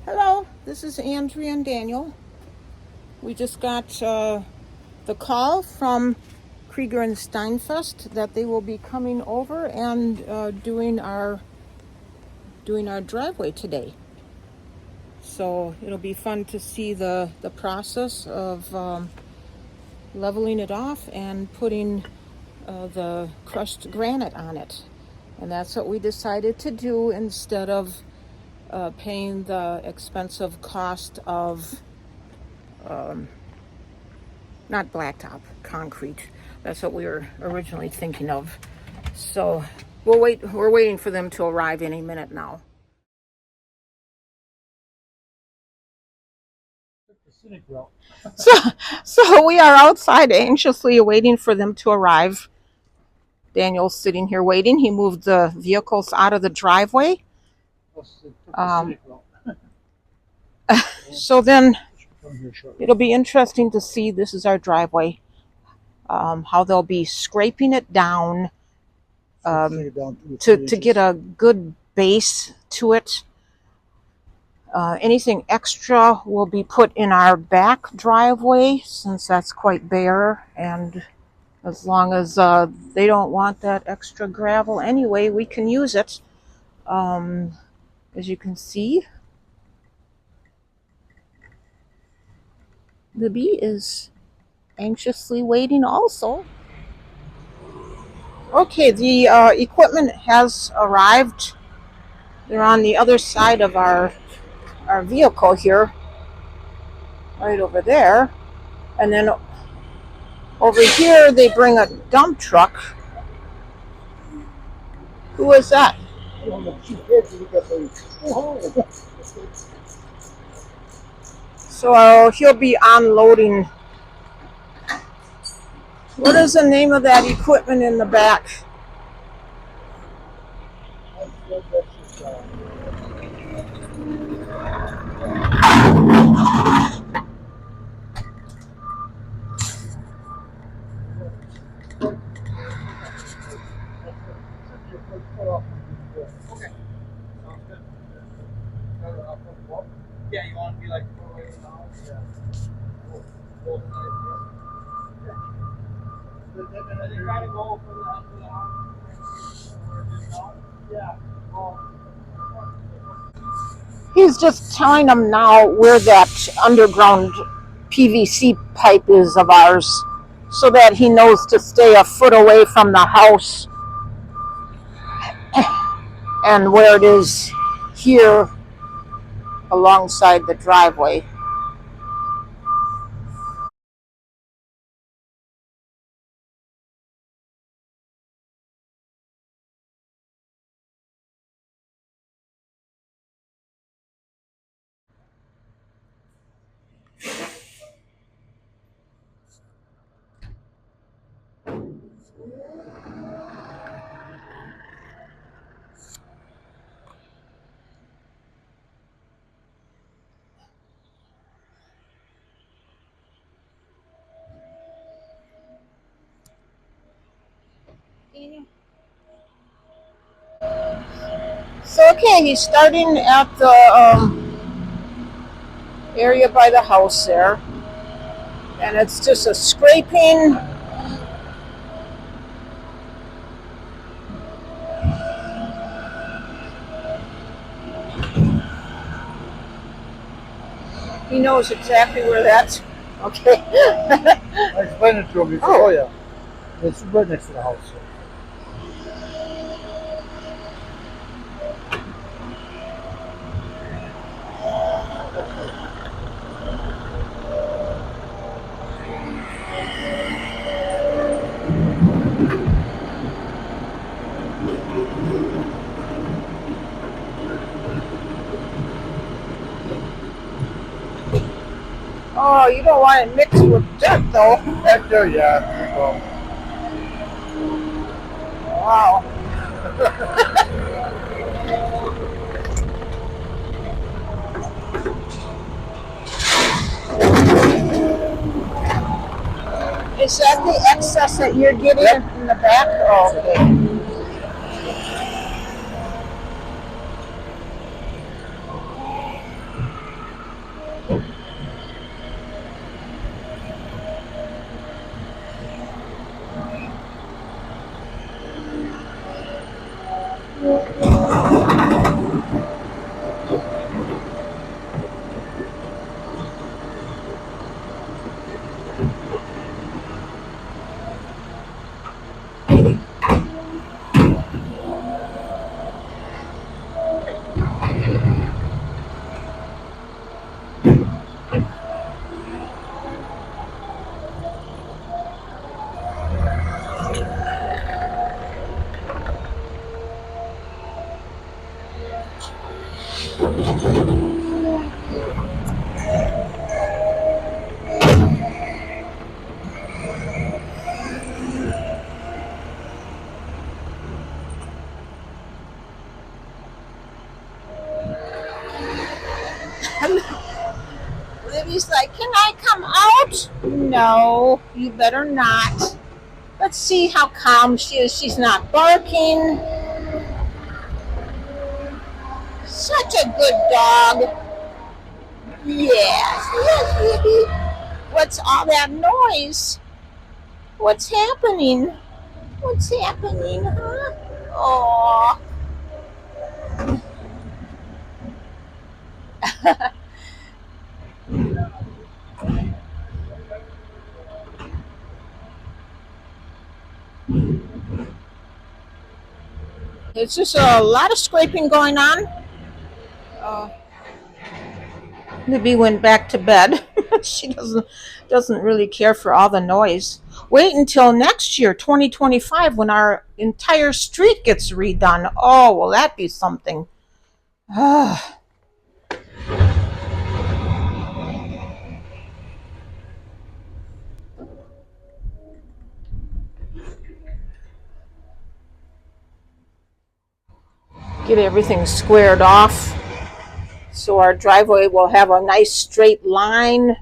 Hello, this is Andrea and Daniel. We just got the call from Krueger and Steinfest that they will be coming over and doing our driveway today. So it'll be fun to see the process of leveling it off and putting the crushed granite on it. And that's what we decided to do instead of paying the expensive cost of not blacktop, concrete. That's what we were originally thinking of. So we're waiting for them to arrive any minute now. So, so we are outside anxiously waiting for them to arrive. Daniel's sitting here waiting. He moved the vehicles out of the driveway. So then it'll be interesting to see, this is our driveway, how they'll be scraping it down to get a good base to it. Anything extra will be put in our back driveway since that's quite bare, and as long as they don't want that extra gravel anyway, we can use it. As you can see, the bee is anxiously waiting also. Okay, the equipment has arrived. They're on the other side of our vehicle here, right over there. And then over here, they bring a dump truck. Who is that? So he'll be unloading. What is the name of that equipment in the back? Yeah, you want to be like 4 ways now? Yeah. Both sides, yeah. They try to go for the house. Yeah. He's just telling them now where that underground PVC pipe is of ours, so that he knows to stay a foot away from the house and where it is here alongside the driveway. So okay, he's starting at the area by the house there, and it's just a scraping. He knows exactly where that's. Okay. I explained it to him. He said, oh yeah. It's right next to the house. So. Oh, you don't want it mixed with dirt, though. Back there, yeah. Wow. Is that the excess that you're getting in the back? Oh, okay. Libby's like, can I come out? No, you better not. Let's see how calm she is. She's not barking. Such a good dog. Yes, yes, Libby. What's all that noise? What's happening? What's happening, huh? Oh. It's just a lot of scraping going on. Uh, Libby went back to bed. She doesn't really care for all the noise. Wait until next year, 2025, when our entire street gets redone. Oh, will that be something? Get everything squared off so our driveway will have a nice straight line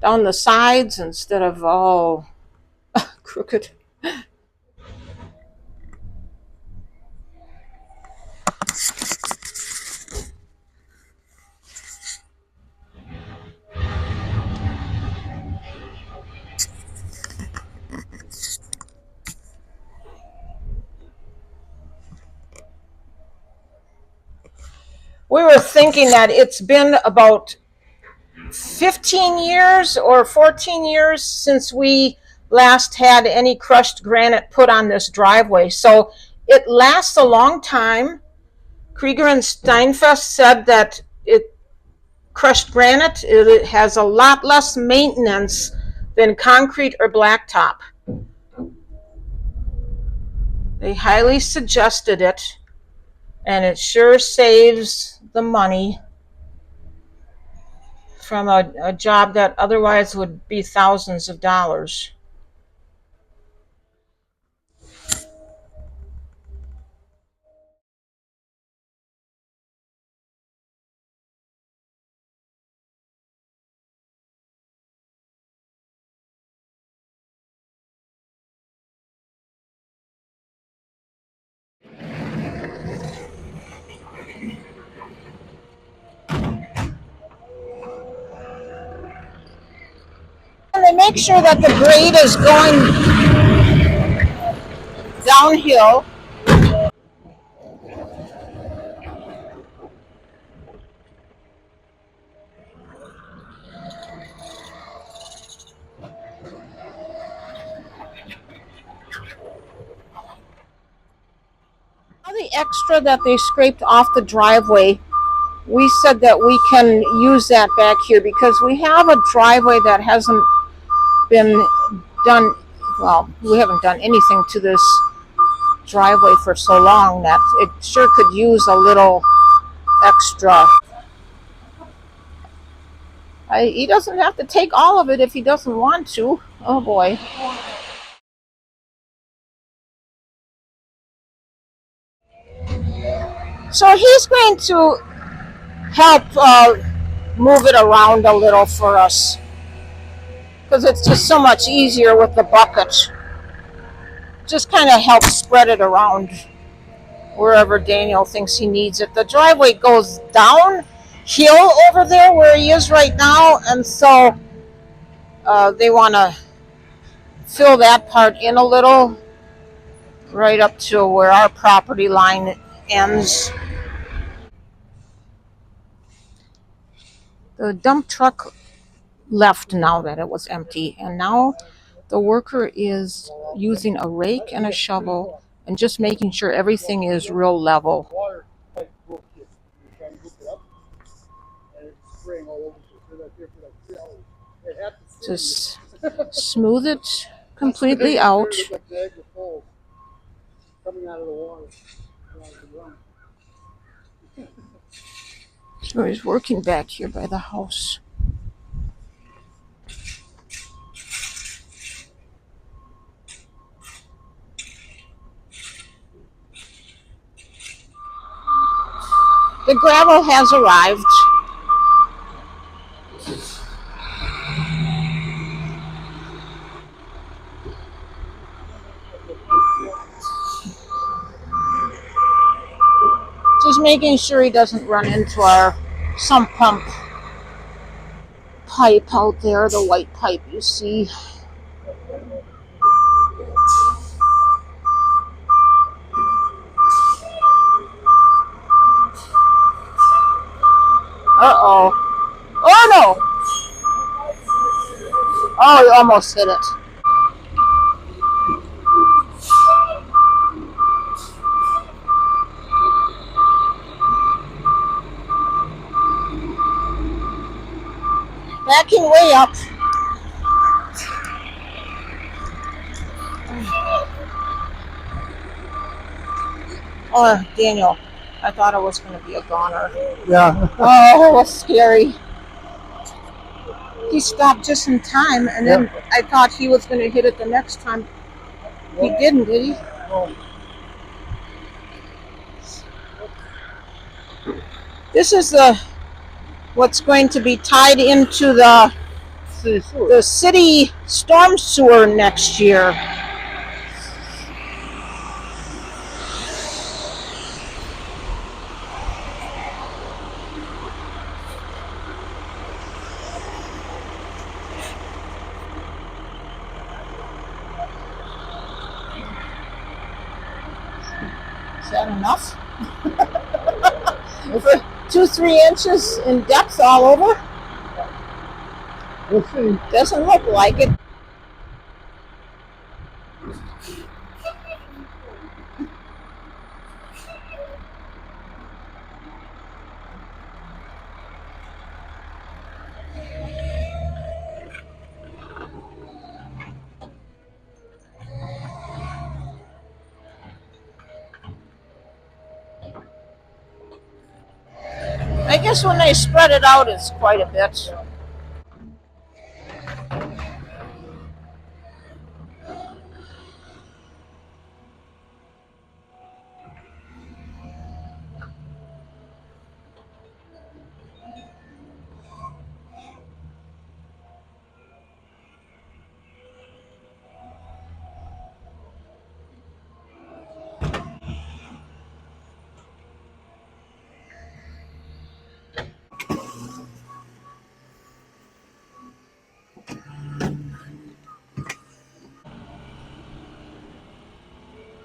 down the sides instead of all crooked. We were thinking that it's been about 15 years or 14 years since we last had any crushed granite put on this driveway. So it lasts a long time. Krueger and Steinfest said that crushed granite, it has a lot less maintenance than concrete or blacktop. They highly suggested it, and it sure saves the money from a job that otherwise would be thousands of dollars. And they make sure that the grade is going downhill. All the extra that they scraped off the driveway, we said that we can use that back here because we have a driveway that hasn't been done. Well, we haven't done anything to this driveway for so long that it sure could use a little extra. He doesn't have to take all of it if he doesn't want to. Oh boy. So he's going to help move it around a little for us because it's just so much easier with the bucket. Just kind of help spread it around wherever Daniel thinks he needs it. The driveway goes downhill over there where he is right now, and so they want to fill that part in a little right up to where our property line ends. The dump truck left now that it was empty, and now the worker is using a rake and a shovel and just making sure everything is real level. Just smooth it completely out. So he's working back here by the house. The gravel has arrived. Just making sure he doesn't run into our sump pump pipe out there, the white pipe you see. Uh-oh. Oh no! Oh, he almost hit it. Backing way up. Oh, Daniel, I thought it was going to be a goner. Yeah. Oh, it was scary. He stopped just in time, and then I thought he was going to hit it the next time. He didn't, did he? This is what's going to be tied into the city storm sewer next year. Is that enough? For 2-3 inches in depth all over? We'll see. Doesn't look like it. I guess when they spread it out, it's quite a bit.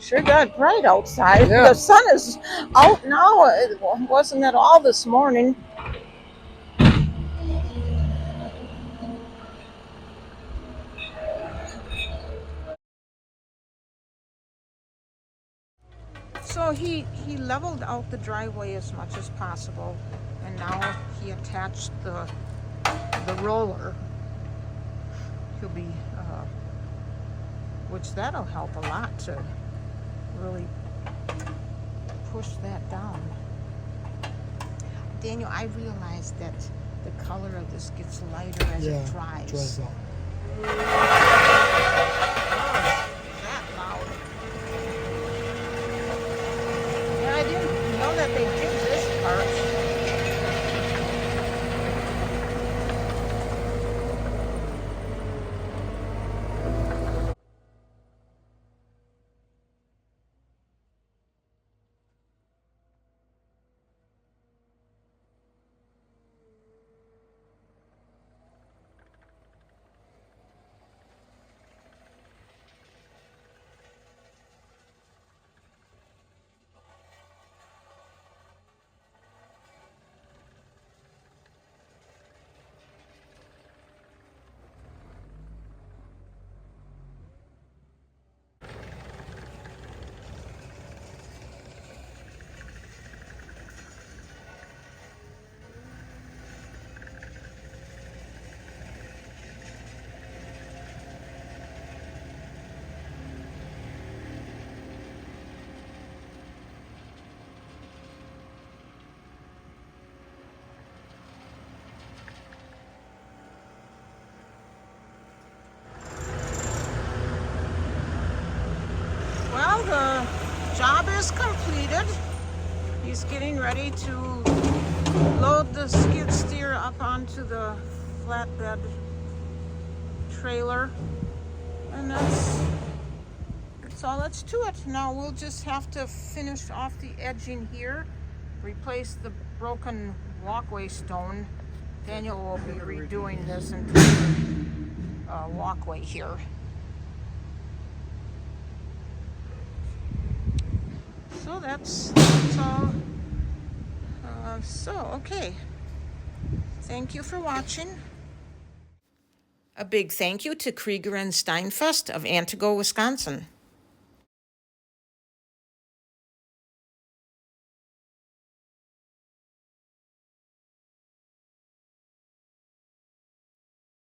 Sure got bright outside. Yeah. The sun is out now. It wasn't at all this morning. So he leveled out the driveway as much as possible, and now he attached the roller. He'll be, which that'll help a lot to really push that down. Daniel, I realized that the color of this gets lighter as it dries. Dries out. That loud. Yeah, I didn't know that they did this part. is completed. He's getting ready to load the skid steer up onto the flatbed trailer. And that's all that's to it. Now we'll just have to finish off the edging here, replace the broken walkway stone. Daniel will be redoing this entire walkway here. So that's all. Okay. Thank you for watching. A big thank you to Krueger Steinfest of Antigo, Wisconsin.